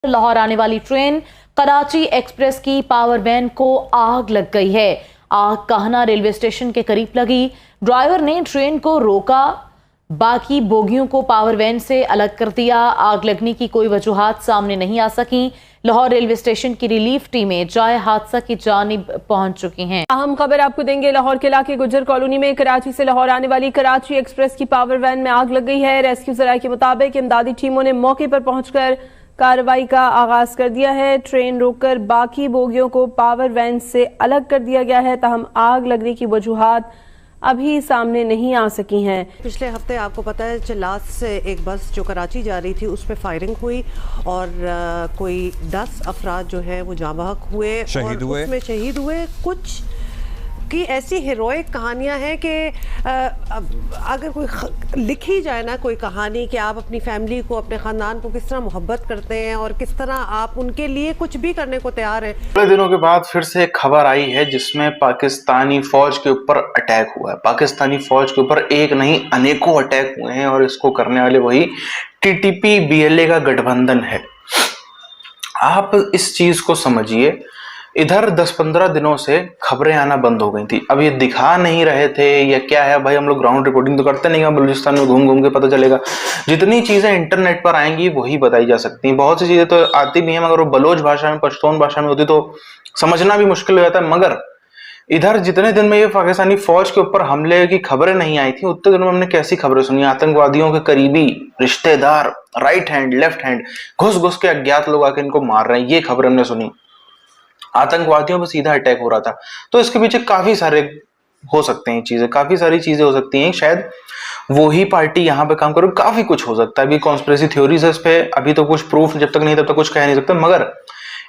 लाहौर आने वाली train Karachi express की पावर वैन को आग लग गई है। आग काहना रेलवे स्टेशन के करीब लगी। ड्राइवर ने ट्रेन को रोका, बाकी बोगियों को पावर वैन से अलग कर दिया। आग लगने की कोई वजूहात सामने नहीं आ सकी। लाहौर रेलवे स्टेशन की रिलीफ टीमें जाए हादसा की जानिब पहुंच चुकी हैं। अहम खबर आपको देंगे। लाहौर के इलाके गुज्जर कॉलोनी में कराची से लाहौर आने वाली कराची एक्सप्रेस की पावर वैन में आग लग गई है। रेस्क्यू जराये के मुताबिक इमदादी टीमों ने मौके पर पहुंचकर कार्रवाई का आगाज कर दिया है। ट्रेन रोककर बाकी बोगियों को पावर वैन से अलग कर दिया गया है, ताहम आग लगने की वजूहात अभी सामने नहीं आ सकी हैं। पिछले हफ्ते आपको पता है चिल्लास से एक बस जो कराची जा रही थी उसमें फायरिंग हुई और कोई 10 अफराद जो है वो जाँ बहक हुए, शहीद हुए। उसमें शहीद हुए। कुछ की ऐसी हीरोइक कहानियां हैं कि अगर कोई लिखी जाए ना कोई कहानी कि आप अपनी फैमिली को, अपने ख़ानदान को किस तरह मोहब्बत करते हैं और किस तरह आप उनके लिए कुछ भी करने को तैयार हैं। थोड़े दिनों के बाद फिर से एक खबर आई है जिसमें पाकिस्तानी फौज के ऊपर अटैक हुआ है। पाकिस्तानी फौज के ऊपर एक नहीं अनेकों अटैक हुए हैं और इसको करने वाले वही टीटीपी बीएलए का गठबंधन है। आप इस चीज को समझिए, इधर 10-15 दिनों से खबरें आना बंद हो गई थी। अब ये दिखा नहीं रहे थे या क्या है भाई, हम लोग ग्राउंड रिपोर्टिंग तो करते नहीं, बलूचिस्तान में घूम घूम के पता चलेगा। जितनी चीजें इंटरनेट पर आएंगी वही बताई जा सकती हैं। बहुत सी चीजें तो आती भी हैं मगर वो बलोच भाषा में, पश्तून भाषा में होती तो समझना भी मुश्किल हो जाता है। मगर इधर जितने दिन में ये पाकिस्तानी फौज के ऊपर हमले की खबरें नहीं आई थी उतने दिनों में हमने कैसी खबरें सुनी। आतंकवादियों के करीबी रिश्तेदार, राइट हैंड, लेफ्ट हैंड, घुस घुस के अज्ञात लोग आके इनको मार रहे हैं, ये खबर हमने सुनी। आतंकवादियों पर सीधा अटैक हो रहा था। तो इसके पीछे काफी सारे हो सकते हैं चीजें, काफी सारी चीजें हो सकती हैं। शायद वो ही पार्टी यहाँ पे काम करे, काफी कुछ हो सकता है। अभी कॉन्स्पिरेसी थ्योरीज है इस पे, अभी तो कुछ प्रूफ जब तक नहीं तब तक कुछ कह नहीं सकते। मगर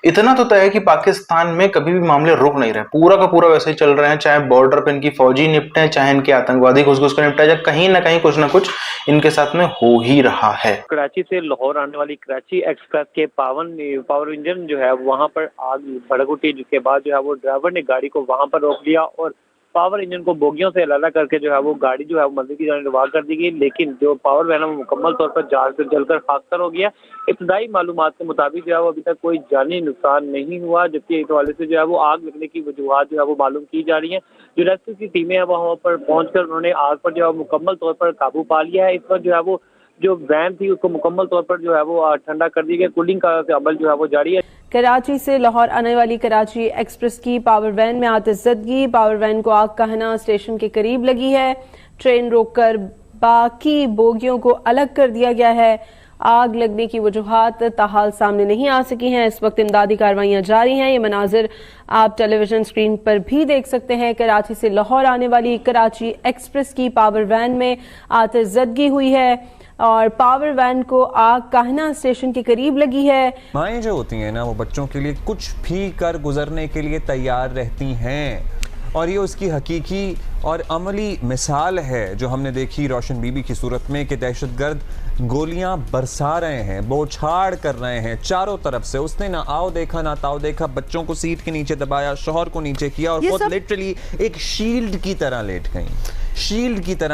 इतना तो तय है कि पाकिस्तान में कभी भी मामले रुक नहीं रहे, पूरा का पूरा वैसे ही चल रहे हैं। चाहे बॉर्डर पे इनकी फौजी निपटे, चाहे इनके आतंकवादी घुस घुस कर निपटे जाए, कहीं ना कहीं कुछ ना कुछ इनके साथ में हो ही रहा है। कराची से लाहौर आने वाली कराची एक्सप्रेस के पावर इंजन जो है वहां पर आग भड़क उठी, जिसके बाद जो है वो ड्राइवर ने गाड़ी को वहां पर रोक लिया और पावर इंजन को बोगियों से अलग करके जो है वो गाड़ी जो है वो मंजिल की जानिब रवाना कर दी गई। लेकिन जो पावर वैन है वो मुकम्मल तौर पर जाग से जलकर खाकतर हो गया। इब्तदाई मालूमात के मुताबिक जो है वो अभी तक कोई जानी नुकसान नहीं हुआ, जबकि एक हवाले से जो है वो आग लगने की वजूहात जो है वो मालूम की जा रही है। जो रेस्क्यू की टीमें हैं वहाँ पर पहुँच कर उन्होंने आग पर जो है मुकम्मल तौर पर काबू पा लिया है। इस पर जो है वो जो वैन थी उसको मुकम्मल तौर पर जो है वो ठंडा कर दी गई। कूलिंग का अमल जो है वो जारी है। कराची से लाहौर आने वाली कराची एक्सप्रेस की पावर वैन में आतिशज़दगी। पावर वैन को आग कहना स्टेशन के करीब लगी है। ट्रेन रोककर बाकी बोगियों को अलग कर दिया गया है। आग लगने की वजूहात ताहाल सामने नहीं आ सकी हैं। इस वक्त इमदादी कार्रवाइयां जारी हैं। ये मनाजिर आप टेलीविजन स्क्रीन पर भी देख सकते हैं। कराची से लाहौर आने वाली कराची एक्सप्रेस की पावर वैन में आतिशज़दगी हुई है और पावर वैन को आग काहना स्टेशन के करीब लगी है। माएँ जो होती हैं ना, वो बच्चों के लिए कुछ भी कर गुजरने के लिए तैयार रहती हैं और ये उसकी हकीकी और अमली मिसाल है जो हमने देखी रोशन बीबी की सूरत में कि दहशतगर्द गोलियां बरसा रहे हैं, बौछार कर रहे हैं चारों तरफ से। उसने ना आओ देखा ना ताओ देखा, बच्चों को सीट के नीचे दबाया, शौहर को नीचे किया और खुद लिटरली एक शील्ड की तरह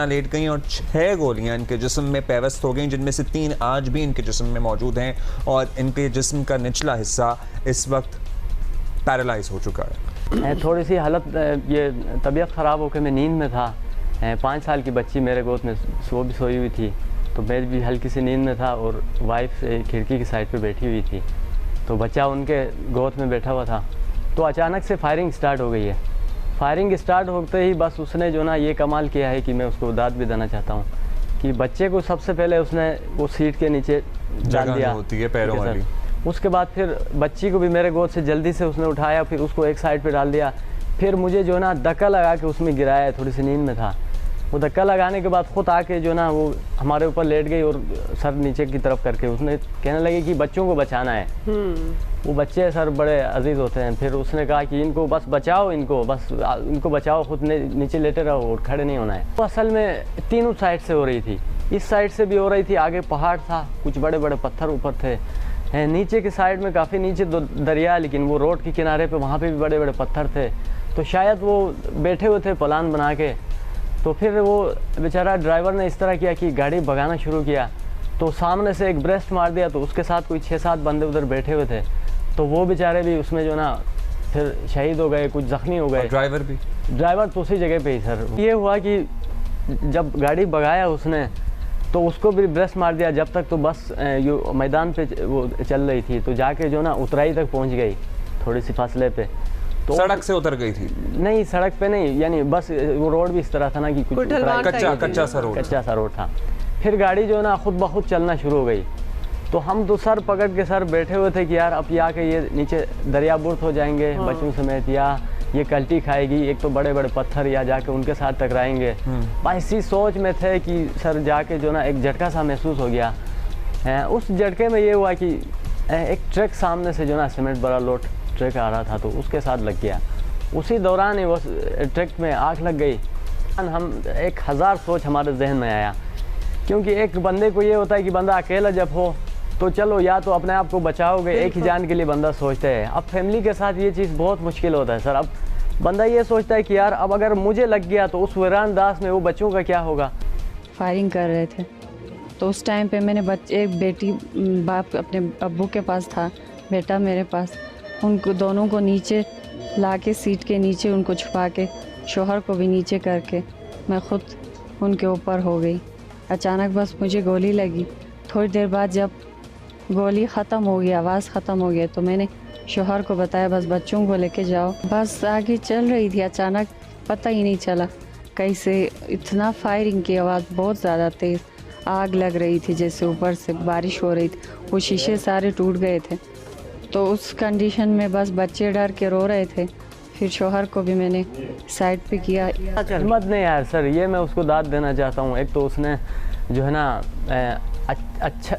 लेट गई और 6 गोलियां इनके जिस्म में पैवस्त हो गई, जिनमें से 3 आज भी इनके जिस्म में मौजूद हैं और इनके जिस्म का निचला हिस्सा इस वक्त पैरालाइज हो चुका है। थोड़ी सी हालत, ये तबीयत ख़राब होकर मैं नींद में था। 5 साल की बच्ची मेरे गोद में सोई हुई थी, तो मैं भी हल्की सी नींद में था और वाइफ खिड़की की साइड पे बैठी हुई थी, तो बच्चा उनके गोद में बैठा हुआ था। तो अचानक से फायरिंग स्टार्ट हो गई है। फायरिंग स्टार्ट होते ही बस उसने जो ना ये कमाल किया है कि मैं उसको दाद भी देना चाहता हूँ कि बच्चे को सबसे पहले उसने वो सीट के नीचे डाल दिया होती है पैरों वाली। उसके बाद फिर बच्ची को भी मेरे गोद से जल्दी से उसने उठाया, फिर उसको एक साइड पे डाल दिया। फिर मुझे जो ना धक्का लगा के उसमें गिराया, थोड़ी सी नींद में था। वो धक्का लगाने के बाद खुद आके जो ना वो हमारे ऊपर लेट गई और सर नीचे की तरफ करके उसने कहने लगी कि बच्चों को बचाना है। वो बच्चे सर बड़े अजीज होते हैं। फिर उसने कहा कि इनको बस बचाओ, इनको बचाओ, खुद नीचे लेटे रहो और खड़े नहीं होना है। तो असल में तीनों साइड से हो रही थी। इस साइड से भी हो रही थी, आगे पहाड़ था, कुछ बड़े बड़े पत्थर ऊपर थे। नीचे की साइड में काफ़ी नीचे दरिया, लेकिन वो रोड के किनारे पे वहाँ पे भी बड़े बड़े पत्थर थे। तो शायद वो बैठे हुए थे प्लान बना के। तो फिर वो बेचारा ड्राइवर ने इस तरह किया कि गाड़ी भगाना शुरू किया तो सामने से एक ब्रेस्ट मार दिया, तो उसके साथ कोई 6-7 बंदे उधर बैठे हुए थे, तो वो बेचारे भी उसमें जो ना फिर शहीद हो गए, कुछ जख्मी हो गए। ड्राइवर तो उसी जगह पे ही सर। ये हुआ कि जब गाड़ी भगाया उसने तो उसको भी ब्रेस्ट मार दिया, जब तक तो बस मैदान पे वो चल रही थी, तो जाके जो ना उतराई तक पहुंच गई थोड़ी सी फासले पे। तो सड़क से उतर गई थी? नहीं, सड़क पे नहीं, यानी बस वो रोड भी इस तरह था ना कि कुछ कच्चा सा रोड था। फिर गाड़ी जो ना खुद ब खुद चलना शुरू हो गई, तो हम तो सर पकड़ के सर बैठे हुए थे कि यार अब या के ये नीचे दरिया बुर्द हो जाएंगे बच्चों समेत, या ये कल्टी खाएगी, एक तो बड़े बड़े पत्थर या जाके उनके साथ टकराएंगे। बस इसी सोच में थे कि सर जाके जो ना एक झटका सा महसूस हो गया। उस झटके में ये हुआ कि एक ट्रक सामने से जो ना सीमेंट बड़ा लोड ट्रक आ रहा था, तो उसके साथ लग गया। उसी दौरान ही वो ट्रक में आग लग गई। हम 1000 सोच हमारे जहन में आया, क्योंकि एक बंदे को ये होता है कि बंदा अकेला जब हो तो चलो या तो अपने आप को बचाओगे, एक ही जान के लिए बंदा सोचता है। अब फैमिली के साथ ये चीज़ बहुत मुश्किल होता है सर। अब बंदा ये सोचता है कि यार अब अगर मुझे लग गया तो उस वीरान दास में वो बच्चों का क्या होगा। फायरिंग कर रहे थे तो उस टाइम पे मैंने एक बेटी, बाप अपने अब्बू के पास था, बेटा मेरे पास, उनको दोनों को नीचे ला के सीट के नीचे उनको छुपा के, शोहर को भी नीचे करके मैं खुद उनके ऊपर हो गई। अचानक बस मुझे गोली लगी। थोड़ी देर बाद जब गोली ख़त्म हो गई, आवाज़ ख़त्म हो गया, तो मैंने शोहर को बताया बस बच्चों को लेके जाओ। बस आगे चल रही थी, अचानक पता ही नहीं चला कैसे इतना फायरिंग की आवाज़ बहुत ज़्यादा तेज़, आग लग रही थी, जैसे ऊपर से बारिश हो रही थी, वो शीशे सारे टूट गए थे। तो उस कंडीशन में बस बच्चे डर के रो रहे थे। फिर शोहर को भी मैंने साइड पे किया। हिम्मत नहीं यार सर, ये मैं उसको दाद देना चाहता हूँ। एक तो उसने जो है ना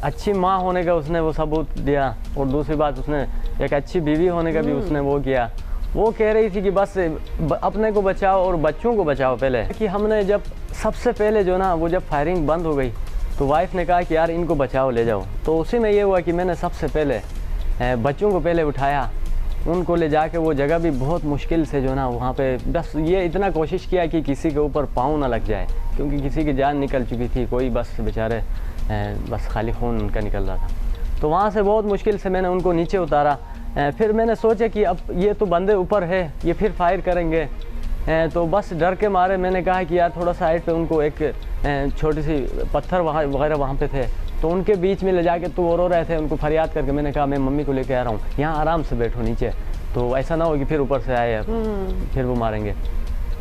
अच्छी माँ होने का उसने वो सबूत दिया, और दूसरी बात उसने एक अच्छी बीवी होने का भी उसने वो किया। वो कह रही थी कि बस अपने को बचाओ और बच्चों को बचाओ पहले। कि हमने जब सबसे पहले जो ना वो जब फायरिंग बंद हो गई तो वाइफ ने कहा कि यार इनको बचाओ ले जाओ। तो उसी में ये हुआ कि मैंने सबसे पहले बच्चों को पहले उठाया, उनको ले जाके वो जगह भी बहुत मुश्किल से जो ना वहाँ पे बस ये इतना कोशिश किया कि किसी के ऊपर पाँव ना लग जाए, क्योंकि किसी की जान निकल चुकी थी, कोई बस बेचारे बस खाली खून उनका निकल रहा था। तो वहाँ से बहुत मुश्किल से मैंने उनको नीचे उतारा। फिर मैंने सोचा कि अब ये तो बंदे ऊपर है, ये फिर फायर करेंगे, तो बस डर के मारे मैंने कहा कि यार थोड़ा साइड पे उनको एक छोटी सी पत्थर वगैरह वहाँ पे थे, तो उनके बीच में ले जाके तो वो रो रहे थे, उनको फरियाद करके मैंने कहा मैं मम्मी को लेके आ रहा हूँ, यहाँ आराम से बैठो नीचे, तो ऐसा ना हो कि फिर ऊपर से आए फिर वो मारेंगे।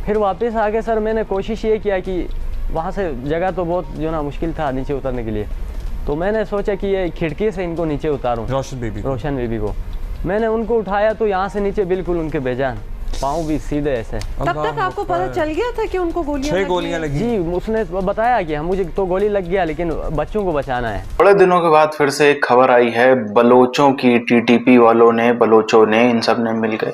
फिर वापस आके सर मैंने कोशिश ये किया कि वहाँ से जगह तो बहुत जो ना मुश्किल था नीचे उतरने के लिए, तो मैंने सोचा कि ये खिड़की से इनको नीचे उतारूँ, रोशन बेबी को मैंने उनको उठाया, तो यहाँ से नीचे बिल्कुल उनके बेजान, पाँव भी सीधे ऐसे। तब तक आपको पता चल गया था कि उनको 6 गोलियां लगी? जी, उसने बताया कि मुझे तो गोली लग गया, लेकिन बच्चों को बचाना है। बड़े दिनों के बाद फिर से एक खबर आई है बलोचों की। टीटीपी वालों ने, बलोचों ने, इन सब ने मिलकर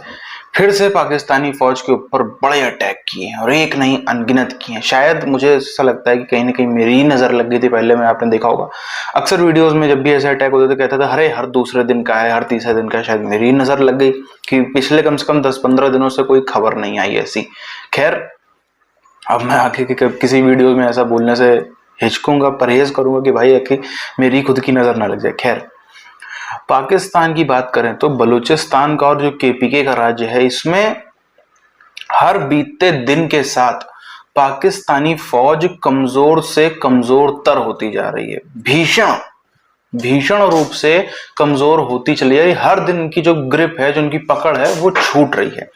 फिर से पाकिस्तानी फौज के ऊपर बड़े अटैक किए हैं, और एक नहीं अनगिनत किए हैं। शायद मुझे ऐसा लगता है कि कहीं ना कहीं मेरी ही नजर लग गई थी पहले में। आपने देखा होगा अक्सर वीडियोस में जब भी ऐसे अटैक होते थे कहता था अरे हर दूसरे दिन का है, हर तीसरे दिन का है। शायद मेरी ही नजर लग गई कि पिछले कम से कम 10-15 दिनों से कोई खबर नहीं आई ऐसी। खैर, अब मैं आगे किसी वीडियो में ऐसा बोलने से हिचकूंगा, परहेज करूंगा कि भाई आखिर मेरी खुद की नजर ना लग जाए। खैर, पाकिस्तान की बात करें तो बलूचिस्तान का और जो केपीके का राज्य है, इसमें हर बीतते दिन के साथ पाकिस्तानी फौज कमजोर से कमजोर तर होती जा रही है। भीषण रूप से कमजोर होती चली जा रही है। हर दिन की जो ग्रिप है, जो उनकी पकड़ है, वो छूट रही है,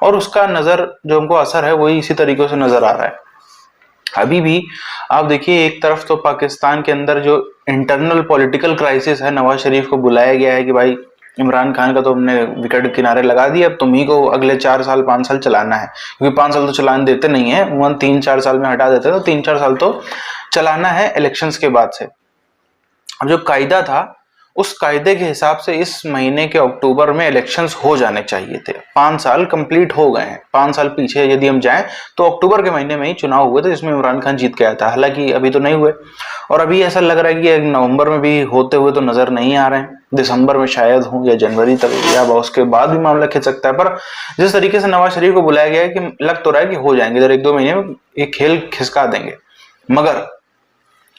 और उसका नजर जो हमको असर है वही इसी तरीके से नजर आ रहा है। अभी भी आप देखिए, एक तरफ तो पाकिस्तान के अंदर जो इंटरनल पॉलिटिकल क्राइसिस है, नवाज शरीफ को बुलाया गया है कि भाई इमरान खान का तो हमने विकेट किनारे लगा दिया, अब तुम्ही को अगले 4 साल 5 साल चलाना है, क्योंकि 5 साल तो चलाने देते नहीं है, 3-4 साल में हटा देते हैं, तो 3-4 साल तो चलाना है इलेक्शंस के बाद से। अब जो कायदा था, उस कायदे के हिसाब से इस महीने के अक्टूबर में इलेक्शंस हो जाने चाहिए थे। 5 साल कंप्लीट हो गए हैं। 5 साल पीछे यदि हम जाएं तो अक्टूबर के महीने में ही चुनाव हुए थे, जिसमें इमरान खान जीत के आया था। हालांकि अभी तो नहीं हुए, और अभी ऐसा लग रहा है कि नवंबर में भी होते हुए तो नजर नहीं आ रहे हैं। दिसंबर में शायद हो, या जनवरी तक, या उसके बाद भी मामला खिंच सकता है। पर जिस तरीके से नवाज शरीफ को बुलाया गया है कि लग तो रहा है कि हो जाएंगे, इधर 1-2 महीने में एक खेल खिसका देंगे। मगर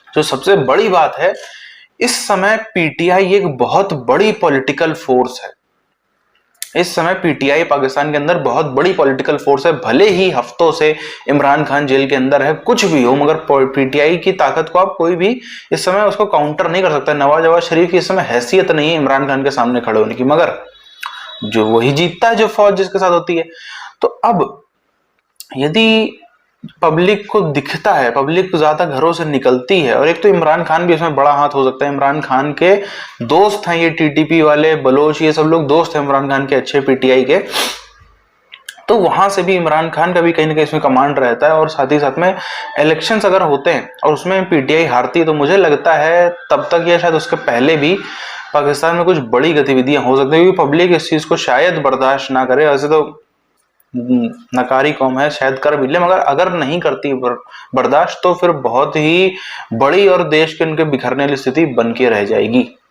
जो सबसे बड़ी बात है इस समय पीटीआई एक बहुत बड़ी पॉलिटिकल फोर्स है। इस समय पीटीआई पाकिस्तान के अंदर बहुत बड़ी पॉलिटिकल फोर्स है। भले ही हफ्तों से इमरान खान जेल के अंदर है, कुछ भी हो, मगर पीटीआई की ताकत को आप कोई भी इस समय उसको काउंटर नहीं कर सकता। नवाज शरीफ की इस समय हैसियत नहीं है इमरान खान के सामने खड़े होने की, मगर जो वही जीतता है जो फौज जिसके साथ होती है। तो अब यदि पब्लिक को दिखता है, पब्लिक ज्यादा घरों से निकलती है, और एक तो इमरान खान भी इसमें बड़ा हाथ हो सकता है। इमरान खान के दोस्त हैं ये टीटीपी वाले, बलोच, ये सब लोग दोस्त हैं इमरान खान के अच्छे पीटीआई के, तो वहां से भी इमरान खान का भी कहीं ना कहीं इसमें कमांड रहता है। और साथ ही साथ में इलेक्शंस अगर होते हैं और उसमें पीटीआई हारती है, तो मुझे लगता है तब तक या शायद उसके पहले भी पाकिस्तान में कुछ बड़ी गतिविधियां हो सकती है, क्योंकि पब्लिक इस चीज को शायद बर्दाश्त ना करे। वैसे तो नकारी कौम है, शायद कर भी ले, मगर अगर नहीं करती बर्दाश्त तो फिर बहुत ही बड़ी और देश के उनके बिखरने वाली स्थिति बन के रह जाएगी।